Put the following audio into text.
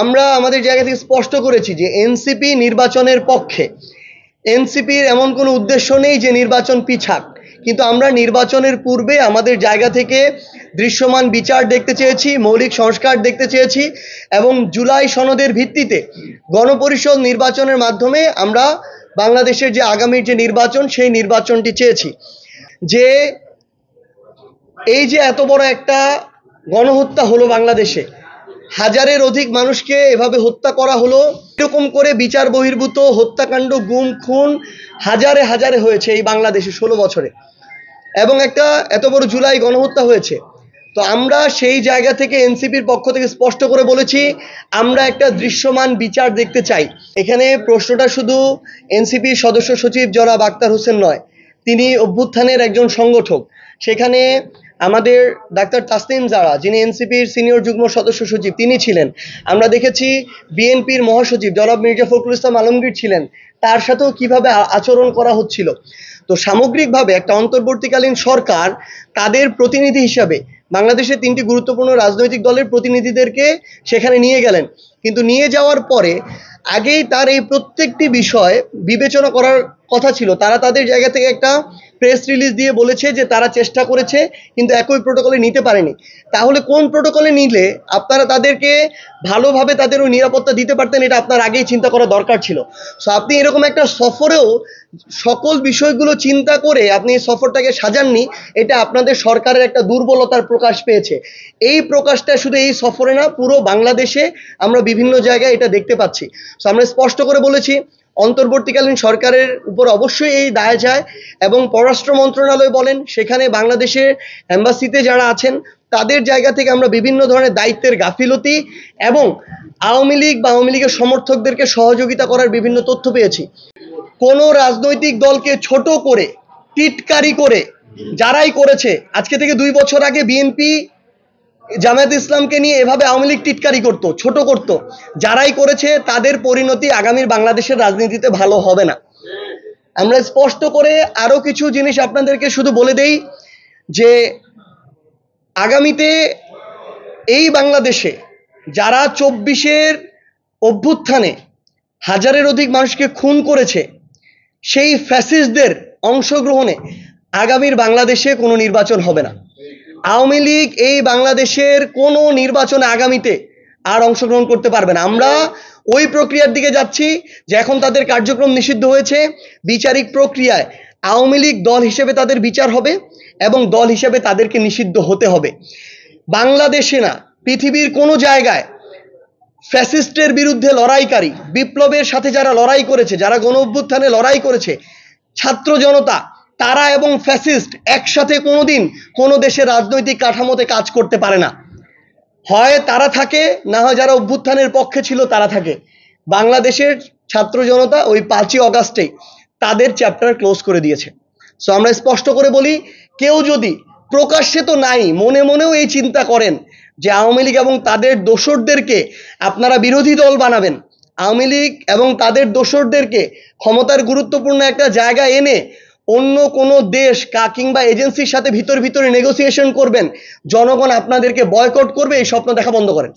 আমরা আমাদের জায়গা থেকে স্পষ্ট করেছি যে এনসিপি নির্বাচনের পক্ষে। এনসিপির এমন কোনো উদ্দেশ্য নেই যে নির্বাচন পিছাক, কিন্তু আমরা নির্বাচনের পূর্বে আমাদের জায়গা থেকে দৃশ্যমান বিচার দেখতে চেয়েছি, মৌলিক সংস্কার দেখতে চেয়েছি এবং জুলাই সনদের ভিত্তিতে গণপরিষদ নির্বাচনের মাধ্যমে আমরা বাংলাদেশের যে আগামীর যে নির্বাচন সেই নির্বাচনটি চেয়েছি। যে এই যে এত বড় একটা গণহত্যা হলো বাংলাদেশে, হাজারের অধিক মানুষকে এভাবে হত্যা করা হলো, এরকম করে বিচার বহির্ভূত হত্যাকাণ্ড, গুম খুন হাজারে হাজারে হয়েছে এই বাংলাদেশে 16 বছরে, এবং একটা এত বড় জুলাই গণহত্যা হয়েছে। তো আমরা সেই জায়গা থেকে এনসিপির পক্ষ থেকে স্পষ্ট করে বলেছি আমরা একটা দৃশ্যমান বিচার দেখতে চাই। এখানে প্রশ্নটা শুধু এনসিপির সদস্য সচিব জনাব আক্তার হোসেন নয়, তিনি অভ্যুত্থানের একজন সংগঠক। সেখানে আমাদের ডাক্তার তাসনিম জারা, যিনি এনসিপির সিনিয়র যুগ্ম সদস্য সচিব, তিনি ছিলেন। আমরা দেখেছি বিএনপির মহাসচিব জনাব মির্জা ফখরুল ইসলাম আলমগীর ছিলেন, তার সাথেও কিভাবে আচরণ করা হচ্ছিল। তো সামগ্রিকভাবে একটা অন্তর্বর্তীকালীন সরকার তাদের প্রতিনিধি হিসাবে বাংলাদেশের 3টি গুরুত্বপূর্ণ রাজনৈতিক দলের প্রতিনিধিদেরকে সেখানে নিয়ে গেলেন, কিন্তু নিয়ে যাওয়ার পরে আগেই তার এই প্রত্যেকটি বিষয় বিবেচনা করার কথা ছিল। তারা তাদের জায়গা থেকে একটা প্রেস রিলিজ দিয়ে বলেছে যে তারা চেষ্টা করেছে কিন্তু একই প্রোটোকলে নিতে পারেনি। তাহলে কোন প্রোটোকলে নিলে আপনারা তাদেরকে ভালোভাবে তাদেরও নিরাপত্তা দিতে পারতেন, এটা আপনার আগেই চিন্তা করা দরকার ছিল। সো আপনি এরকম একটা সফরেও সকল বিষয়গুলো চিন্তা করে আপনি সফরটাকে সাজাননি, এটা আপনাদের সরকারের একটা দুর্বলতার প্রকাশ পেয়েছে। এই প্রকাশটা শুধু এই সফরে না, পুরো বাংলাদেশে আমরা বিভিন্ন জায়গায় এটা দেখতে পাচ্ছি। সো আমরা স্পষ্ট করে বলেছি অন্তর্বর্তীকালীন সরকারের উপর অবশ্যই এই দায় যায়, এবং পররাষ্ট্র মন্ত্রণালয় বলেন, সেখানে বাংলাদেশের এম্বাসিতে যারা আছেন তাদের জায়গা থেকে আমরা বিভিন্ন ধরনের দায়িত্বের গাফিলতি এবং আওয়ামী লীগ বা আওয়ামী লীগের সমর্থকদেরকে সহযোগিতা করার বিভিন্ন তথ্য পেয়েছি। কোনো রাজনৈতিক দলকে ছোট করে টিটকারি করে যারাই করেছে, আজকে থেকে 2 বছর আগে বিএনপি জামায়াত ইসলামকে নিয়ে এভাবে আওয়ামী লীগ টিটকারি করত, ছোট করত, যারাই করেছে তাদের পরিণতি আগামীর বাংলাদেশের রাজনীতিতে ভালো হবে না। আমরা স্পষ্ট করে আরো কিছু জিনিস আপনাদেরকে শুধু বলে দেই যে আগামীতে এই বাংলাদেশে যারা 24-এর অভ্যুত্থানে হাজারের অধিক মানুষকে খুন করেছে, সেই ফ্যাসিস্টদের অংশগ্রহণে আগামীর বাংলাদেশে কোনো নির্বাচন হবে না। আওয়ামী লীগ এই বাংলাদেশের কোনো নির্বাচনে আগামীতে আর অংশগ্রহণ করতে পারবে না। আমরা ওই প্রক্রিয়ার দিকে যাচ্ছি যে এখন তাদের কার্যক্রম নিষিদ্ধ হয়েছে, বিচারিক প্রক্রিয়ায় আওয়ামী লীগ দল হিসেবে তাদের বিচার হবে এবং দল হিসেবে তাদেরকে নিষিদ্ধ হতে হবে। বাংলাদেশে না, পৃথিবীর কোনো জায়গায় ফ্যাসিস্টের বিরুদ্ধে লড়াইকারী, বিপ্লবের সাথে যারা লড়াই করেছে, যারা গণ অভ্যুত্থানে লড়াই করেছে, ছাত্র জনতা, তারা এবং ফ্যাসিস্ট একসাথে কোনোদিন কোনো দেশের রাজনৈতিক কাঠামোতে কাজ করতে পারে না। হয় তারা থাকে, না হয় যারা অভ্যুত্থানের পক্ষে ছিল তারা থাকে। বাংলাদেশের ছাত্র জনতা ওই 5ই অগাস্টেই তাদের চ্যাপ্টার ক্লোজ করে দিয়েছে। সো আমরা স্পষ্ট করে বলি, কেউ যদি প্রকাশ্যে তো নাই, মনে মনেও এই চিন্তা করেন যে আওয়ামী লীগ এবং তাদের দোসরদেরকে আপনারা বিরোধী দল বানাবেন, আওয়ামী লীগ এবং তাদের দোসরদেরকে ক্ষমতার গুরুত্বপূর্ণ একটা জায়গা এনে অন্য কোনো দেশ কিংবা এজেন্সির সাথে ভিতরে নেগোসিয়েশন করবেন, জনগণ আপনাদেরকে বয়কট করবে, এই স্বপ্ন দেখা বন্ধ করেন।